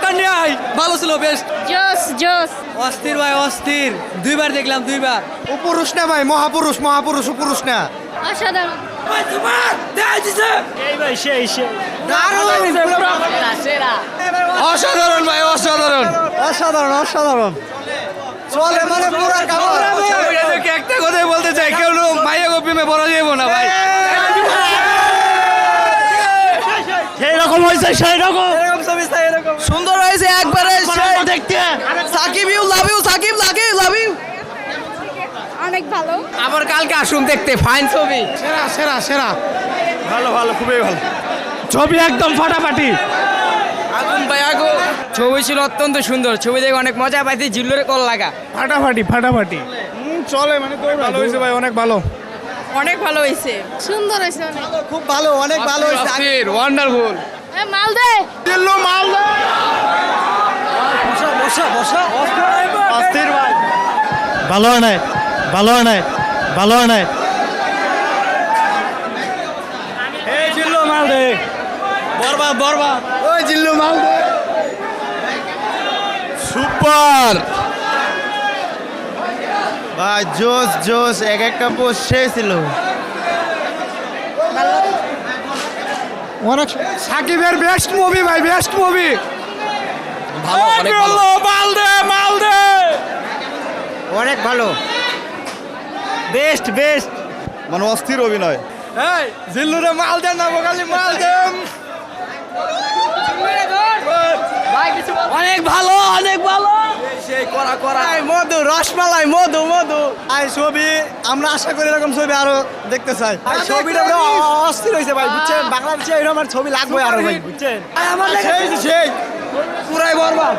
পুরস্কার নিয়ে আই। ভালো ছিল বেস্ট। জোস জোস অস্থির ভাই অস্থির, দুইবার দেখলাম দুইবার। পুরুষ না ভাই, মহাপুরুষ মহাপুরুষ পুরুষ না। অসাধারণ অসাধারণ ভাই অসাধারণ অসাধারণ অসাধারণ চলে মানে পুরো কামাল। একটা কথাই বলতে চাই, কেউ মাইয়া গপিমে বড় যাইব না ভাই। সেই রকম হয়েছে, সেই রকম সুন্দর হয়েছে একবারে দেখতে। Sakib you love you, Sakib love you. অনেক ভালো। আবার কালকে আসুন দেখতে, ফাইন ছবি। সেরা সেরা সেরা। ভালো ভালো, খুবই ভালো ছবি, একদম ফাটাফাটি। আগুন ভাই আগুন। ছবি ছিল অত্যন্ত সুন্দর, ছবি দেখে অনেক মজা পাইছি, জিল্লুরে কল লাগা। ফাটাফাটি ফাটাফাটি চলে মানে ভালো হয়েছে ভাই, অনেক ভালো। অনেক ভালো হয়েছে, সুন্দর হয়েছে অনেক। খুব ভালো, অনেক ভালো হয়েছে। ওয়ান্ডারফুল। মাল দে দিল্লু মাল বসা বসা অস্থির ভাই। ভালো হয় নাই, ভালো হয় নাই, ভালো হয় নাই। এই জিল্লু মাল দে, বরবাদ বরবাদ। ওই জিল্লু মাল দে। সুপার ভাই জোস জোস, এক একটা পোস্ট শেষ ছিল। অনেক সাকিবের বেস্ট মুভি ভাই, বেস্ট মুভি। ভালো, অনেক ভালো। মাল দে মাল দে, অনেক ভালো, বেস্ট বেস্ট, মানে অস্থির অভিনয়। এই জিল্লুরে মাল দেন না, বগালি মাল দেন। অনেক ভালো, অনেক ভালো। সেই করা করা মধু রসমালাই, মধু মধু। এই ছবি আমরা আশা করি এরকম ছবি আরো দেখতে চাই। ছবিটা অস্থির হয়েছে ভাই, বুঝছেন? বাংলাদেশে এরকম আমার ছবি লাগবে আরো ভাই, বুঝছেন? সেই পুরাই বরবাদ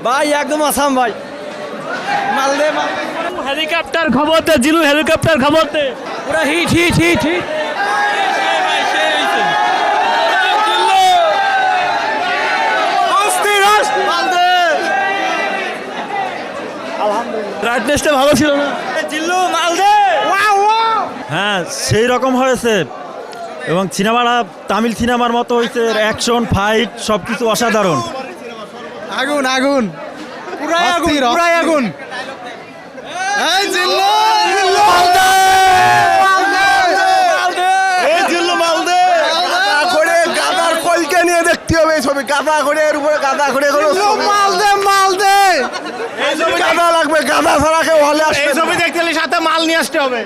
ভাই, একদম আসাম ভাই। মাল দে মাল দে। হেলিকপ্টার খবর দে জিলু, হেলিকপ্টার খবর দে। পুরা হিট হিট হিট হিট। ব্রাইটনেসটা ভালো ছিল না। জিল্লু মাল দে। হ্যাঁ সেই রকম হয়েছে, এবং সিনেমাটা তামিল সিনেমার মতো হয়েছে। অ্যাকশন ফাইট সব কিছু অসাধারণ। আগুন আগুন, পুরাই আগুন, পুরাই আগুন। এই জিল্লু জিল্লু মাল দে। এই জিল্লু মাল দে। গাদা করে গাদার কলকে নিয়ে দেখতে হবে এই ছবি। গাদা করে এর উপরে গাদা করে মাল দে মাল দে। এই ছবি গাদা লাগবে, গাদা ছাড়া কেউ হলে আসবে। এই ছবি দেখতে হলে সাথে মাল নিয়ে আসতে হবে।